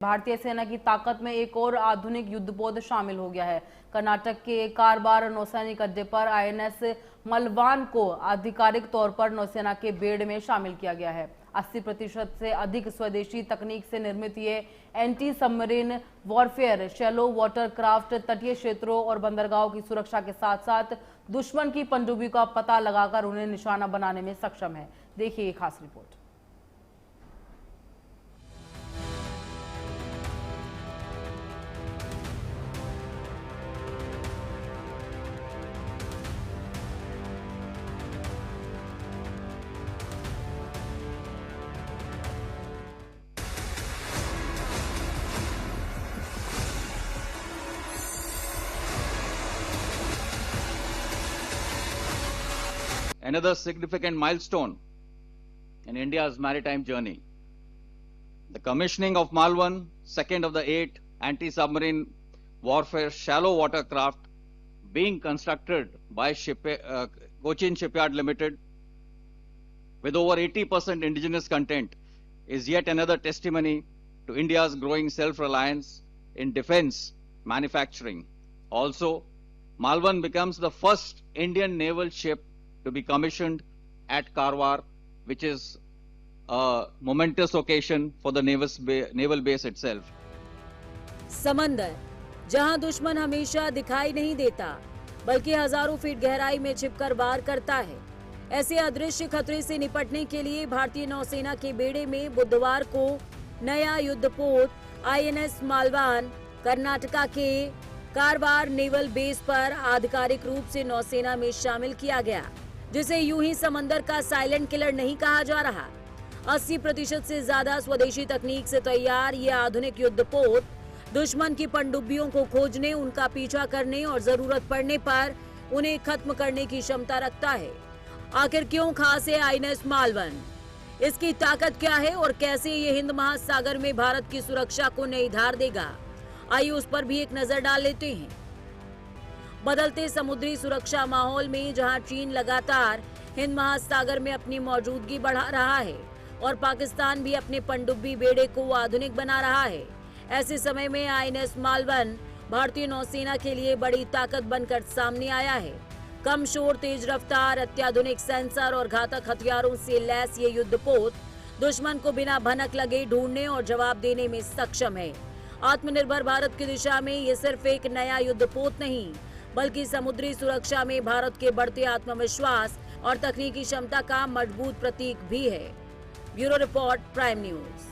भारतीय सेना की ताकत में एक और आधुनिक युद्धपोत शामिल हो गया है। कर्नाटक के कारवार नौसैनिक अड्डे पर आईएनएस मलवान को आधिकारिक तौर पर नौसेना के बेड़े में शामिल किया गया है। 80% से अधिक स्वदेशी तकनीक से निर्मित ये anti submarine warfare shallow water craft तटीय क्षेत्रों और बंदरगाहों की सुरक्षा के साथ साथ दुश्मन की पनडुब्बी का पता लगाकर उन्हें निशाना बनाने में सक्षम है। देखिए ये खास report. Another significant milestone in India's maritime journey. The commissioning of Malwan, second of the 8 anti-submarine warfare shallow water craft being constructed by Cochin Shipyard Limited with over 80% indigenous content is yet another testimony to India's growing self-reliance in defense manufacturing. Also, Malwan becomes the first Indian naval ship to be commissioned at Karwar, which is a momentous occasion for the naval base itself. समंदर, जहां दुश्मन हमेशा दिखाई नहीं देता, बल्कि हजारों feet गहराई में छिपकर वार करता है। ऐसे अदृश्य खतरे से निपटने के लिए भारतीय नौसेना के बेड़े में बुधवार को नया युद्धपोत आईएनएस मालवान कर्नाटका के कारवार नेवल बेस पर आधिकारिक रूप से नौसेना में शामिल किया गया, जिसे यूं ही समंदर का साइलेंट किलर नहीं कहा जा रहा। 80% से ज्यादा स्वदेशी तकनीक से तैयार ये आधुनिक युद्धपोत दुश्मन की पनडुब्बियों को खोजने, उनका पीछा करने और जरूरत पड़ने पर उन्हें खत्म करने की क्षमता रखता है। आखिर क्यों खास है आईएनएस मालवन? इसकी ताकत क्या है और कैसे ये हिंद महासागर में भारत की सुरक्षा को नई धार देगा? आइए उस पर भी एक नजर डाल लेते हैं। बदलते समुद्री सुरक्षा माहौल में जहां चीन लगातार हिंद महासागर में अपनी मौजूदगी बढ़ा रहा है और पाकिस्तान भी अपने पनडुब्बी बेड़े को आधुनिक बना रहा है, ऐसे समय में आईएनएस मालवन भारतीय नौसेना के लिए बड़ी ताकत बनकर सामने आया है। कम शोर, तेज रफ्तार, अत्याधुनिक सेंसर और घातक हथियारों से लैस ये युद्धपोत दुश्मन को बिना भनक लगे ढूंढने और जवाब देने में सक्षम है। आत्मनिर्भर भारत की दिशा में ये सिर्फ एक नया युद्धपोत नहीं, बल्कि समुद्री सुरक्षा में भारत के बढ़ते आत्मविश्वास और तकनीकी क्षमता का मजबूत प्रतीक भी है। Bureau report, prime news.